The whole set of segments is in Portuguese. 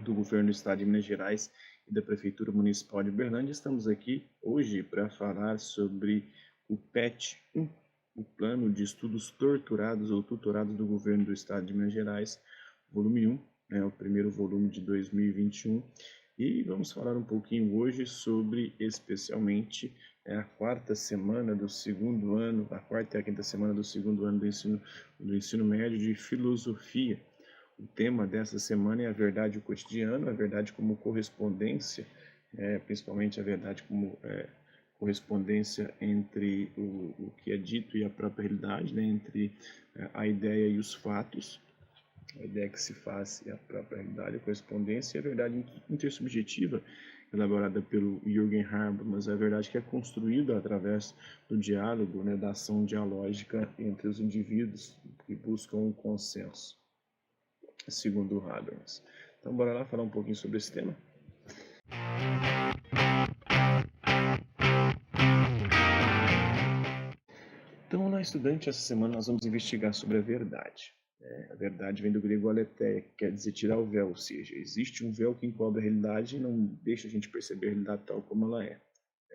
do Governo do Estado de Minas Gerais e da Prefeitura Municipal de Uberlândia. Estamos aqui hoje para falar sobre o PET-1, o Plano de Estudos Torturados ou Tutorados do Governo do Estado de Minas Gerais, volume 1, o primeiro volume de 2021. E vamos falar um pouquinho hoje sobre, especialmente, a quarta semana do segundo ano, a quarta e a quinta semana do segundo ano do ensino médio de filosofia. O tema dessa semana é a verdade e o cotidiano, a verdade como correspondência, principalmente a verdade como correspondência entre o que é dito e a própria realidade, né, entre a ideia e os fatos, a ideia que se faz e a própria realidade, a correspondência e a verdade intersubjetiva, elaborada pelo Jürgen Habermas, a verdade que é construída através do diálogo, né, da ação dialógica entre os indivíduos que buscam um consenso, segundo Habermas. Então, bora lá falar um pouquinho sobre esse tema? Então, na Estudante, essa semana nós vamos investigar sobre a verdade. A verdade vem do grego aletheia, que quer dizer tirar o véu, ou seja, existe um véu que encobre a realidade e não deixa a gente perceber a realidade tal como ela é.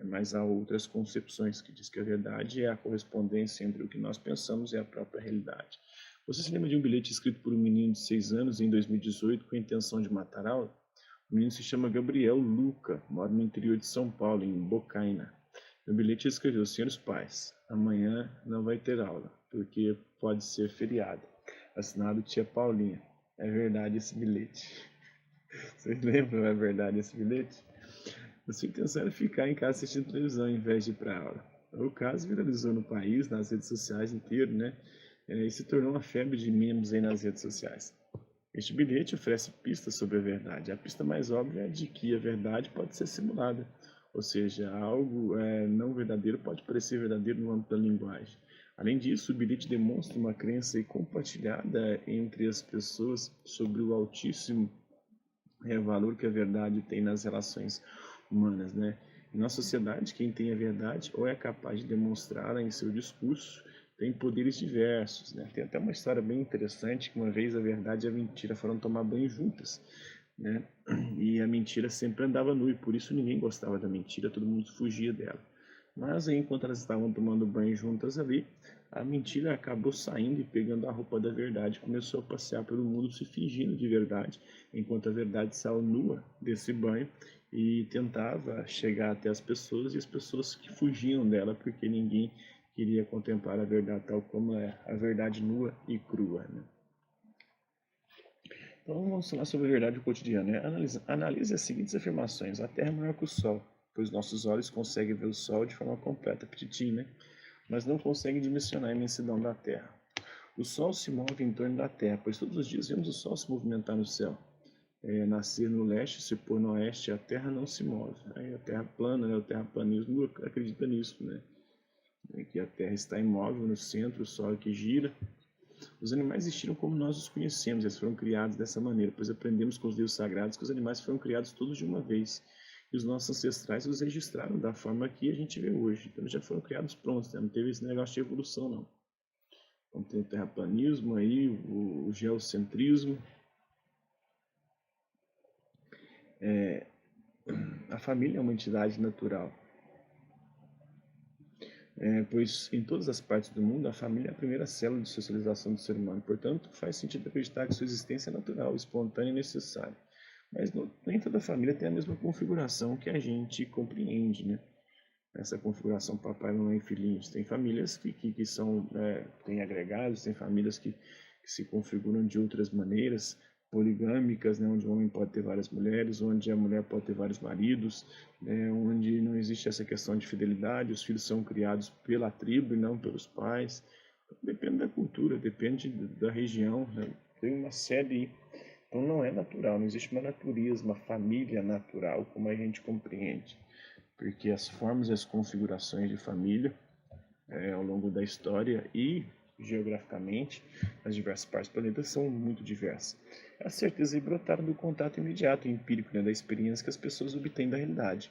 Mas há outras concepções que diz que a verdade é a correspondência entre o que nós pensamos e a própria realidade. Você se lembra de um bilhete escrito por um menino de 6 anos em 2018 com a intenção de matar a aula? O menino se chama Gabriel Luca, mora no interior de São Paulo, em Bocaina. No bilhete escreveu: senhores pais, amanhã não vai ter aula, porque pode ser feriado. Assinado tia Paulinha. É verdade esse bilhete. Vocês lembram, é verdade esse bilhete? A sua intenção era ficar em casa assistindo televisão em vez de ir para aula. O caso viralizou no país, nas redes sociais inteiro, né? E se tornou uma febre de memes aí nas redes sociais. Este bilhete oferece pistas sobre a verdade. A pista mais óbvia é de que a verdade pode ser simulada, ou seja, algo não verdadeiro pode parecer verdadeiro no âmbito da linguagem. Além disso, o bilhete demonstra uma crença compartilhada entre as pessoas sobre o altíssimo valor que a verdade tem nas relações humanas, né? Em nossa sociedade, quem tem a verdade ou é capaz de demonstrá-la em seu discurso tem poderes diversos, né? Tem até uma história bem interessante que uma vez a verdade e a mentira foram tomar banho juntas, né? E a mentira sempre andava nua e por isso ninguém gostava da mentira, todo mundo fugia dela. Mas aí, enquanto elas estavam tomando banho juntas ali, a mentira acabou saindo e pegando a roupa da verdade, começou a passear pelo mundo se fingindo de verdade, enquanto a verdade saiu nua desse banho e tentava chegar até as pessoas e as pessoas que fugiam dela porque ninguém queria contemplar a verdade tal como é, a verdade nua e crua, né? Então vamos falar sobre a verdade do cotidiano, né? Analise as seguintes afirmações: a Terra é maior que o Sol, pois nossos olhos conseguem ver o Sol de forma completa, petitinho, né? Mas não conseguem dimensionar a imensidão da Terra. O Sol se move em torno da Terra, pois todos os dias vemos o Sol se movimentar no céu. Nascer no leste, se pôr no oeste, a Terra não se move. Aí a Terra plana, né? O terraplanismo acredita nisso, né? Que a Terra está imóvel no centro, o Sol é que gira. Os animais existiram como nós os conhecemos, eles foram criados dessa maneira, pois aprendemos com os livros sagrados que os animais foram criados todos de uma vez. E os nossos ancestrais os registraram da forma que a gente vê hoje. Então eles já foram criados prontos, né? Não teve esse negócio de evolução, não. Então tem o terraplanismo aí, o geocentrismo. A família é uma entidade natural. Pois em todas as partes do mundo a família é a primeira célula de socialização do ser humano. Portanto, faz sentido acreditar que sua existência é natural, espontânea e necessária. Mas nem toda família tem a mesma configuração que a gente compreende, né? Essa configuração papai, mamãe e filhinhos. Tem famílias que são, tem agregados, tem famílias que se configuram de outras maneiras, poligâmicas, né, onde o homem pode ter várias mulheres, onde a mulher pode ter vários maridos, né, onde não existe essa questão de fidelidade, os filhos são criados pela tribo e não pelos pais. Depende da cultura, depende da região, né? Tem uma série. Então não é natural, não existe uma natureza, uma família natural como a gente compreende, porque as formas e as configurações de família ao longo da história e geograficamente nas diversas partes do planeta são muito diversas. As certezas brotaram do contato imediato e empírico, né, da experiência que as pessoas obtêm da realidade.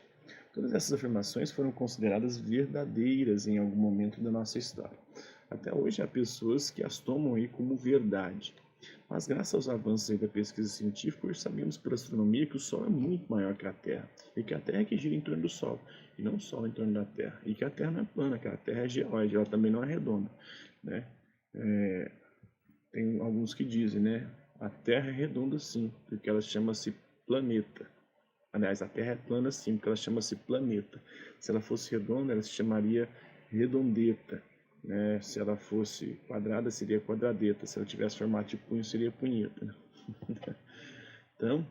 Todas essas afirmações foram consideradas verdadeiras em algum momento da nossa história. Até hoje há pessoas que as tomam aí como verdade. Mas graças aos avanços aí da pesquisa científica, hoje sabemos por astronomia que o Sol é muito maior que a Terra, e que a Terra é que gira em torno do Sol, e não o Sol em torno da Terra, e que a Terra não é plana, que a Terra é geóide, ela também não é redonda, né? Tem alguns que dizem, né? A Terra é redonda sim, porque ela chama-se planeta. Aliás, a Terra é plana sim, porque ela chama-se planeta. Se ela fosse redonda, ela se chamaria redondeta. Né? Se ela fosse quadrada, seria quadradeta. Se ela tivesse formato de punho, seria punheta. Né? Então,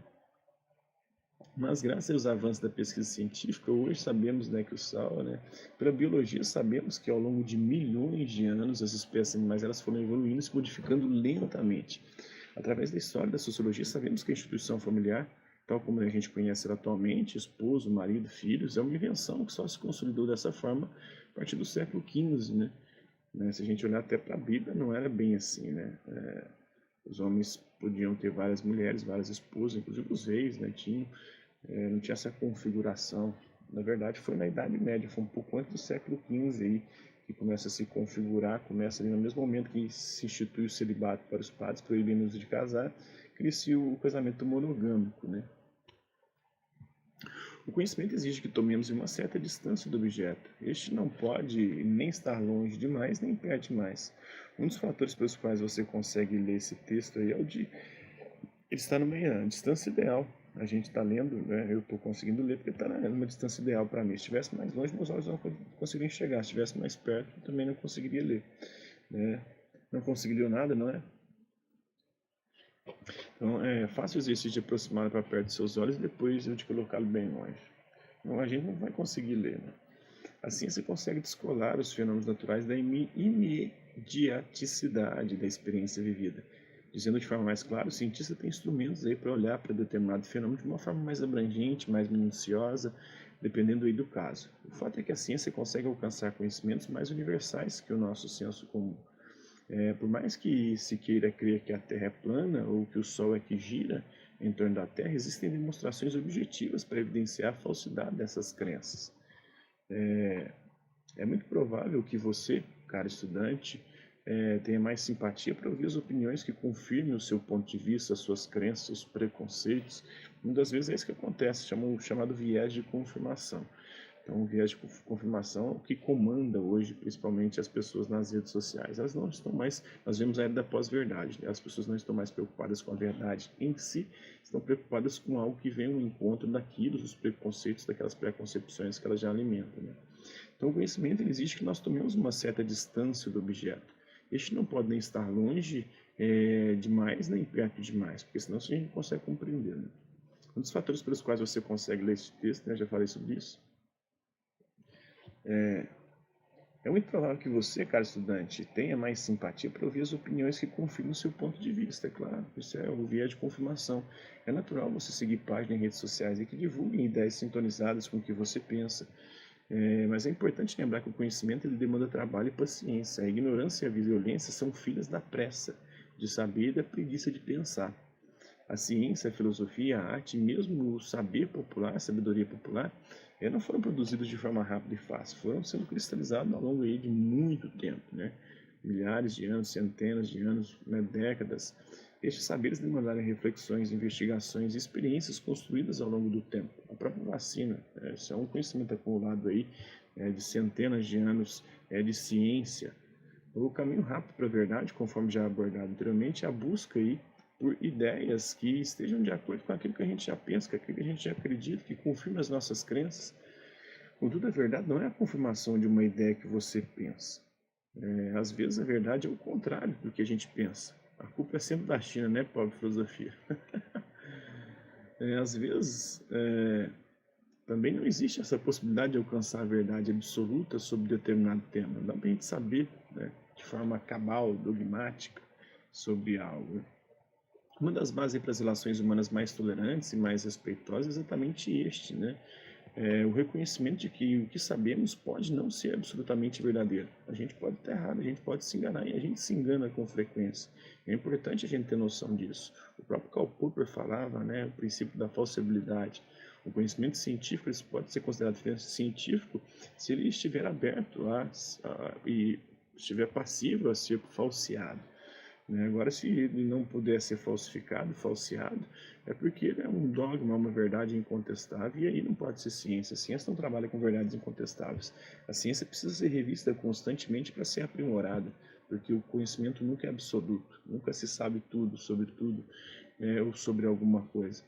mas graças aos avanços da pesquisa científica, hoje sabemos, né, que o Sol, né, pela biologia sabemos que ao longo de milhões de anos as espécies animais elas foram evoluindo e se modificando lentamente. Através da história da sociologia sabemos que a instituição familiar, tal como a gente conhece ela atualmente, esposo, marido, filhos, é uma invenção que só se consolidou dessa forma a partir do século XV, né? Se a gente olhar até para a Bíblia, não era bem assim, né? Os homens podiam ter várias mulheres, várias esposas, inclusive os reis, né, tinham, não tinha essa configuração. Na verdade, foi na Idade Média, foi um pouco antes do século XV aí, que começa a se configurar, começa ali no mesmo momento que se institui o celibato para os padres, proibindo-os de casar, cria-se o casamento monogâmico, né? O conhecimento exige que tomemos uma certa distância do objeto. Este não pode nem estar longe demais, nem perto demais. Um dos fatores pelos quais você consegue ler esse texto aí é o de ele está numa distância ideal. A gente está lendo, né? Eu estou conseguindo ler porque está numa distância ideal para mim. Se estivesse mais longe, meus olhos não conseguiriam enxergar. Se estivesse mais perto, eu também não conseguiria ler. Né? Não conseguiria nada, não é? Então, faça o exercício de aproximar para perto de seus olhos e depois eu de colocá-lo bem longe. Então, a gente não vai conseguir ler. Né? Assim, você consegue descolar os fenômenos naturais da imediaticidade da experiência vivida. Dizendo de forma mais clara, o cientista tem instrumentos aí para olhar para determinado fenômeno de uma forma mais abrangente, mais minuciosa, dependendo aí do caso. O fato é que a ciência consegue alcançar conhecimentos mais universais que o nosso senso comum. Por mais que se queira crer que a Terra é plana ou que o Sol é que gira em torno da Terra, existem demonstrações objetivas para evidenciar a falsidade dessas crenças. É muito provável que você, cara estudante, tenha mais simpatia para ouvir as opiniões que confirmem o seu ponto de vista, as suas crenças, os preconceitos. Muitas vezes é isso que acontece, chamado viés de confirmação. Então, o viés de confirmação é o que comanda hoje, principalmente as pessoas nas redes sociais. Elas não estão mais, nós vemos a era da pós-verdade, né? As pessoas não estão mais preocupadas com a verdade em si, estão preocupadas com algo que vem ao encontro daquilo, dos preconceitos, daquelas preconcepções que elas já alimentam. Né? Então, o conhecimento ele exige que nós tomemos uma certa distância do objeto. Este não pode nem estar longe demais, nem perto demais, porque senão a gente não consegue compreender. Né? Um dos fatores pelos quais você consegue ler esse texto, né, já falei sobre isso, é muito provável que você, cara estudante, tenha mais simpatia para ouvir as opiniões que confirmam o seu ponto de vista, é claro. Isso é o viés de confirmação. É natural você seguir páginas em redes sociais e que divulguem ideias sintonizadas com o que você pensa. Mas é importante lembrar que o conhecimento ele demanda trabalho e paciência. A ignorância e a violência são filhas da pressa de saber e da preguiça de pensar. A ciência, a filosofia, a arte, mesmo o saber popular, a sabedoria popular, não foram produzidos de forma rápida e fácil, foram sendo cristalizados ao longo aí de muito tempo, né? Milhares de anos, centenas de anos, né? Décadas. Estes saberes demandaram reflexões, investigações e experiências construídas ao longo do tempo. A própria vacina, isso é um conhecimento acumulado aí de centenas de anos de ciência. O caminho rápido para a verdade, conforme já abordado anteriormente, é a busca aí por ideias que estejam de acordo com aquilo que a gente já pensa, com aquilo que a gente já acredita, que confirme as nossas crenças. Contudo, a verdade não é a confirmação de uma ideia que você pensa. Às vezes a verdade é o contrário do que a gente pensa. A culpa é sempre da China, né, pobre filosofia? Às vezes também não existe essa possibilidade de alcançar a verdade absoluta sobre determinado tema. Não dá para a gente saber, né, de forma cabal, dogmática, sobre algo. Uma das bases para as relações humanas mais tolerantes e mais respeitosas é exatamente este, né? O reconhecimento de que o que sabemos pode não ser absolutamente verdadeiro. A gente pode estar errado, a gente pode se enganar e a gente se engana com frequência. É importante a gente ter noção disso. O próprio Karl Popper falava, né, o princípio da falsibilidade. O conhecimento científico pode ser considerado científico se ele estiver aberto e estiver passivo a ser falseado. né? Agora, se ele não puder ser falsificado, falseado, é porque ele é um dogma, uma verdade incontestável, e aí não pode ser ciência. A ciência não trabalha com verdades incontestáveis. A ciência precisa ser revista constantemente para ser aprimorada, porque o conhecimento nunca é absoluto, nunca se sabe tudo sobre tudo, ou sobre alguma coisa.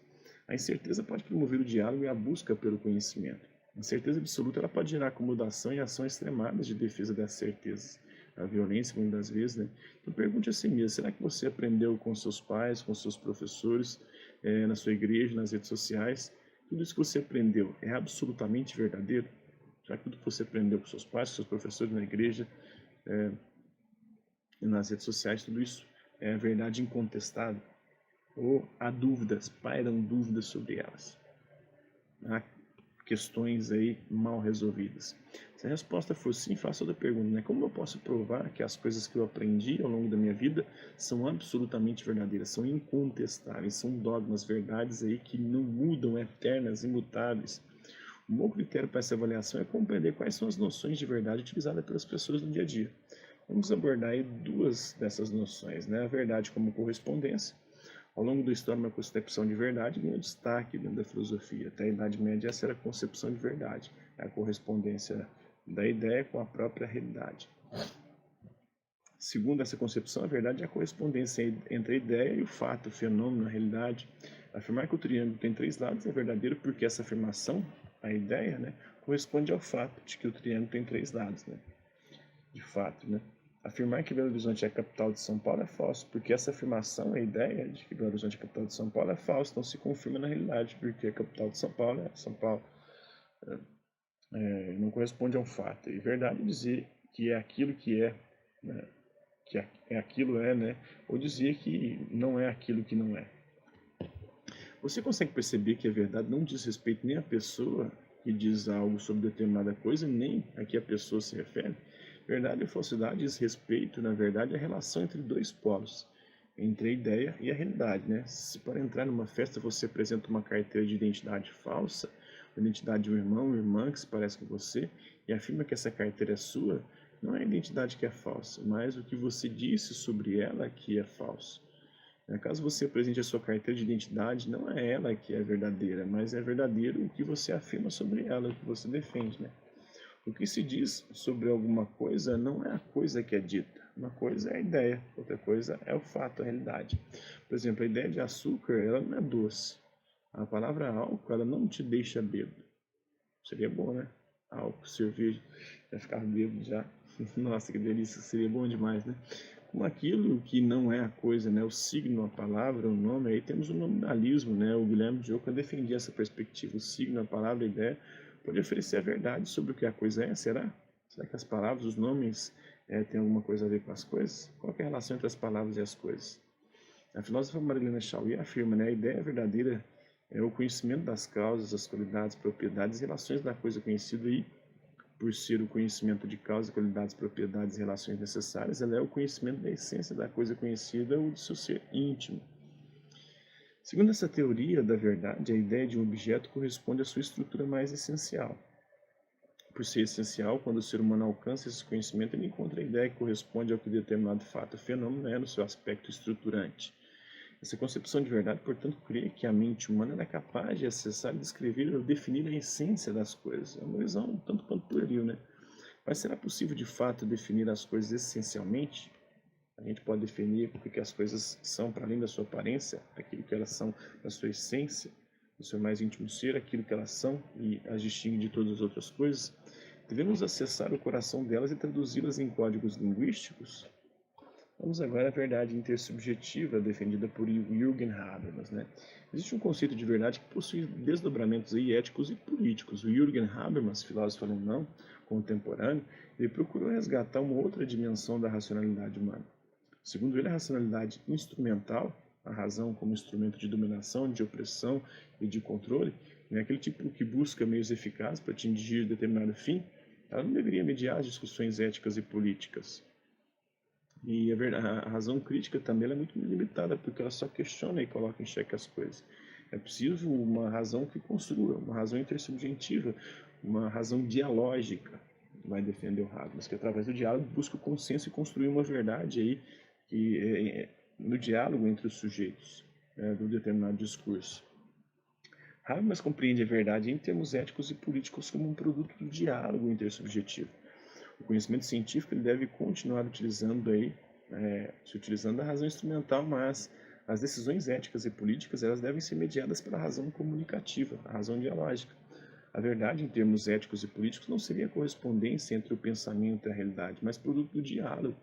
A incerteza pode promover o diálogo e a busca pelo conhecimento. A incerteza absoluta ela pode gerar acomodação e ação extremadas de defesa das certezas. A violência, muitas das vezes, né? Então pergunte a si mesmo, será que você aprendeu com seus pais, com seus professores, na sua igreja, nas redes sociais? Tudo isso que você aprendeu é absolutamente verdadeiro? Será que tudo que você aprendeu com seus pais, com seus professores na igreja, nas redes sociais, tudo isso é verdade incontestável? Ou há dúvidas, pairam dúvidas sobre elas? Há questões aí mal resolvidas? Se a resposta for sim, faça outra pergunta, né? Como eu posso provar que as coisas que eu aprendi ao longo da minha vida são absolutamente verdadeiras, são incontestáveis, são dogmas, verdades aí que não mudam, eternas, imutáveis? Um bom critério para essa avaliação é compreender quais são as noções de verdade utilizadas pelas pessoas no dia a dia. Vamos abordar aí duas dessas noções, né? A verdade como correspondência. Ao longo da história, uma concepção de verdade ganhou destaque dentro da filosofia. Até a Idade Média, essa era a concepção de verdade, a correspondência da ideia com a própria realidade. Segundo essa concepção, a verdade é a correspondência entre a ideia e o fato, o fenômeno, a realidade. Afirmar que o triângulo tem três lados é verdadeiro porque essa afirmação, a ideia, né, corresponde ao fato de que o triângulo tem três lados, né, de fato, né. Afirmar que Belo Horizonte é a capital de São Paulo é falso, porque essa afirmação, a ideia de que Belo Horizonte é a capital de São Paulo é falsa, não se confirma na realidade, porque a capital de São Paulo é São Paulo. Não corresponde a um fato. E verdade é dizer que é aquilo que é, né, que é aquilo é, né, ou dizer que não é aquilo que não é. Você consegue perceber que a verdade não diz respeito nem à pessoa que diz algo sobre determinada coisa, nem a que a pessoa se refere? Verdade e falsidade diz respeito, na verdade, à relação entre dois polos, entre a ideia e a realidade, né? Se para entrar numa festa você apresenta uma carteira de identidade falsa, a identidade de um irmão ou irmã que se parece com você, e afirma que essa carteira é sua, não é a identidade que é falsa, mas o que você disse sobre ela que é falso. Caso você apresente a sua carteira de identidade, não é ela que é verdadeira, mas é verdadeiro o que você afirma sobre ela, o que você defende, né? O que se diz sobre alguma coisa não é a coisa que é dita. Uma coisa é a ideia, outra coisa é o fato, a realidade. Por exemplo, a ideia de açúcar, ela não é doce. A palavra álcool, ela não te deixa bêbado. Seria bom, né? Álcool, cerveja, já ficava bêbado já. Nossa, que delícia, seria bom demais, né? Com aquilo que não é a coisa, né? O signo, a palavra, o nome, aí temos o nominalismo, né? O Guilherme de Ockham defendia essa perspectiva. O signo, a palavra, a ideia, pode oferecer a verdade sobre o que a coisa é, será? Será que as palavras, os nomes, têm alguma coisa a ver com as coisas? Qual é a relação entre as palavras e as coisas? A filósofa Marilena Chauí afirma, né? A ideia verdadeira é o conhecimento das causas, as qualidades, propriedades e relações da coisa conhecida e por ser o conhecimento de causas, qualidades, propriedades e relações necessárias, ela é o conhecimento da essência da coisa conhecida ou do seu ser íntimo. Segundo essa teoria da verdade, a ideia de um objeto corresponde à sua estrutura mais essencial. Por ser essencial, quando o ser humano alcança esse conhecimento, ele encontra a ideia que corresponde ao que determinado fato ou fenômeno é no seu aspecto estruturante. Essa concepção de verdade, portanto, crê que a mente humana é capaz de acessar, descrever ou definir a essência das coisas. É uma visão tanto quanto pueril, né? Mas será possível, de fato, definir as coisas essencialmente? A gente pode definir o que as coisas são para além da sua aparência, aquilo que elas são da sua essência, do seu mais íntimo ser, aquilo que elas são e as distingue de todas as outras coisas? Devemos acessar o coração delas e traduzi-las em códigos linguísticos? Vamos agora à verdade intersubjetiva defendida por Jürgen Habermas, né? Existe um conceito de verdade que possui desdobramentos aí éticos e políticos. O Jürgen Habermas, filósofo alemão contemporâneo, ele procurou resgatar uma outra dimensão da racionalidade humana. Segundo ele, a racionalidade instrumental, a razão como instrumento de dominação, de opressão e de controle, né, aquele tipo que busca meios eficazes para atingir determinado fim, ela não deveria mediar as discussões éticas e políticas. E a razão crítica também é muito limitada, porque ela só questiona e coloca em xeque as coisas. É preciso uma razão que construa, uma razão intersubjetiva, uma razão dialógica, vai defender o Habermas, que através do diálogo busca o consenso e construir uma verdade aí no diálogo entre os sujeitos, né, do determinado discurso. Habermas compreende a verdade em termos éticos e políticos como um produto do diálogo intersubjetivo. O conhecimento científico ele deve continuar se utilizando da razão instrumental, mas as decisões éticas e políticas elas devem ser mediadas pela razão comunicativa, a razão dialógica. A verdade, em termos éticos e políticos, não seria a correspondência entre o pensamento e a realidade, mas produto do diálogo,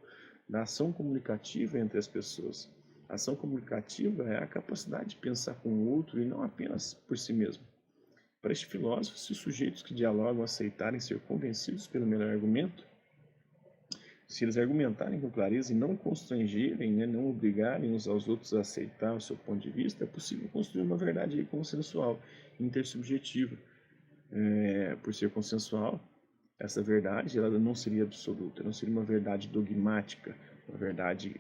da ação comunicativa entre as pessoas. A ação comunicativa é a capacidade de pensar com o outro e não apenas por si mesmo. Para este filósofo, se os sujeitos que dialogam aceitarem ser convencidos pelo melhor argumento, se eles argumentarem com clareza e não constrangerem, né, não obrigarem uns aos outros a aceitar o seu ponto de vista, é possível construir uma verdade consensual, intersubjetiva. Por ser consensual, essa verdade ela não seria absoluta, não seria uma verdade dogmática. A verdade,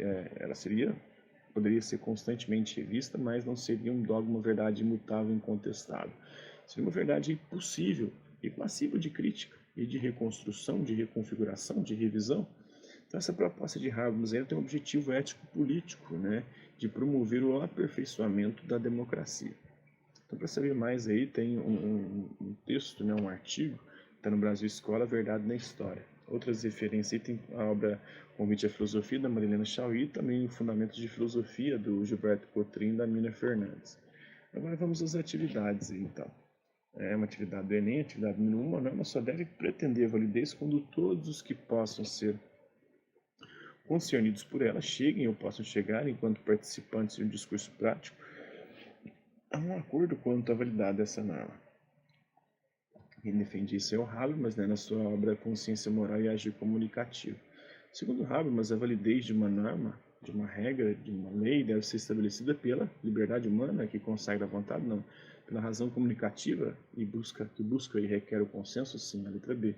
poderia ser constantemente revista, mas não seria um dogma, uma verdade imutável, incontestável. Seria uma verdade possível e passível de crítica e de reconstrução, de reconfiguração, de revisão. Então, essa proposta de Habermas tem um objetivo ético-político, né, de promover o aperfeiçoamento da democracia. Então, para saber mais aí, tem um texto, né, um artigo, que está no Brasil Escola, Verdade na História. Outras referências aí tem a obra Convite à Filosofia, da Marilena Chauí, e também o Fundamentos de Filosofia, do Gilberto Cotrim e da Mina Fernandes. Agora vamos às atividades aí, então. Uma atividade do Enem, atividade número 1, uma norma só deve pretender validez quando todos os que possam ser concernidos por ela cheguem ou possam chegar, enquanto participantes de um discurso prático, há um acordo quanto à validade dessa norma. Quem defende isso é o Habermas, né, na sua obra Consciência Moral e Agir Comunicativo. Segundo Habermas, a validez de uma norma, de uma regra, de uma lei, deve ser estabelecida pela liberdade humana, que consagra a vontade, não, pela razão comunicativa que busca e requer o consenso, sim, a letra B.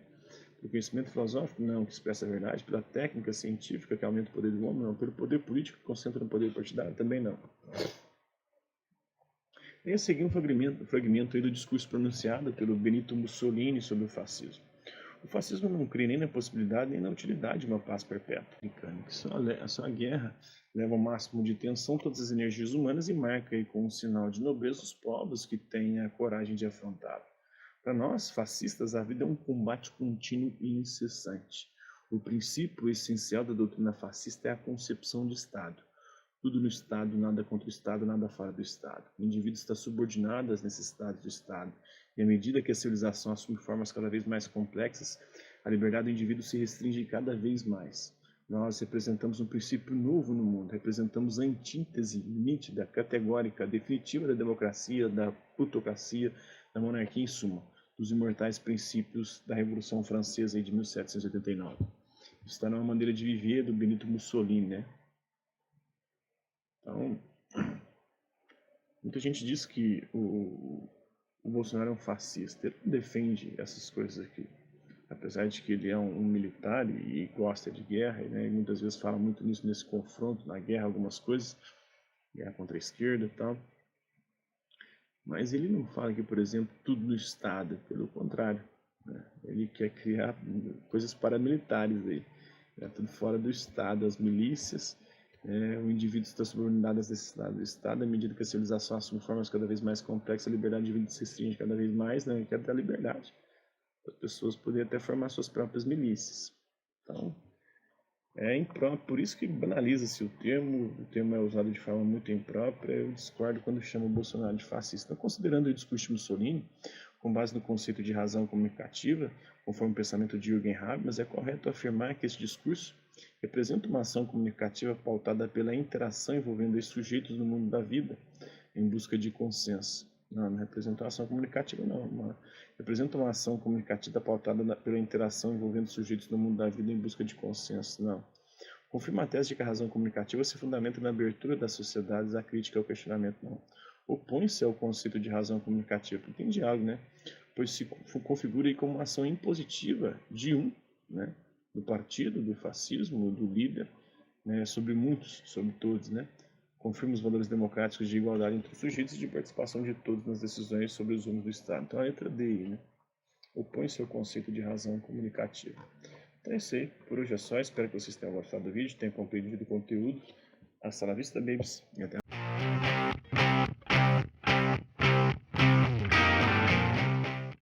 Pelo conhecimento filosófico, não, que expressa a verdade, pela técnica científica, que aumenta o poder do homem, não, pelo poder político, que concentra no poder partidário, também não. E a seguir um fragmento aí do discurso pronunciado pelo Benito Mussolini sobre o fascismo. O fascismo não crê nem na possibilidade nem na utilidade de uma paz perpétua. Só a guerra leva ao máximo de tensão todas as energias humanas e marca aí com um sinal de nobreza os povos que têm a coragem de afrontá-lo. Para nós, fascistas, a vida é um combate contínuo e incessante. O princípio essencial da doutrina fascista é a concepção de Estado. Tudo no Estado, nada contra o Estado, nada fora do Estado. O indivíduo está subordinado às necessidades do Estado. E à medida que a civilização assume formas cada vez mais complexas, a liberdade do indivíduo se restringe cada vez mais. Nós representamos um princípio novo no mundo, representamos a antítese nítida, categórica, definitiva da democracia, da plutocracia, da monarquia em suma, dos imortais princípios da Revolução Francesa de 1789. Isso está numa maneira de viver do Benito Mussolini, né? Então, muita gente diz que o Bolsonaro é um fascista. Ele não defende essas coisas aqui. Apesar de que ele é um militar e gosta de guerra, né, e muitas vezes fala muito nisso, nesse confronto, na guerra, algumas coisas, guerra contra a esquerda e tal. Mas ele não fala que, por exemplo, tudo no Estado, pelo contrário. Né? Ele quer criar coisas paramilitares aí. Tudo fora do Estado, as milícias. O indivíduo está subordinado às necessidades do Estado. À medida que a civilização assume formas cada vez mais complexas, a liberdade de vida se restringe cada vez mais, né? Quer ter a liberdade. As pessoas poderem até formar suas próprias milícias. Então, é impróprio, por isso que banaliza-se o termo é usado de forma muito imprópria. Eu discordo quando chama o Bolsonaro de fascista. Então, considerando o discurso de Mussolini, com base no conceito de razão comunicativa, conforme o pensamento de Jürgen Habermas, é correto afirmar que esse discurso representa uma ação comunicativa pautada pela interação envolvendo os sujeitos no mundo da vida, em busca de consenso. Não representa uma ação comunicativa, não. Representa uma ação comunicativa pautada pela interação envolvendo sujeitos no mundo da vida em busca de consenso, não. Confirma a tese de que a razão comunicativa se fundamenta na abertura das sociedades à crítica e ao questionamento, não. Opõe-se ao conceito de razão comunicativa, porque tem diálogo, né? Pois se configura aí como uma ação impositiva de né? Do partido, do fascismo, do líder, né? Sobre muitos, sobre todos, né? Confirma os valores democráticos de igualdade entre os sujeitos e de participação de todos nas decisões sobre os rumos do Estado. Então a letra D, né? Opõe-se ao conceito de razão comunicativa. Então é isso aí, por hoje é só, espero que vocês tenham gostado do vídeo, tenham compreendido o conteúdo. Hasta la vista, babies. E até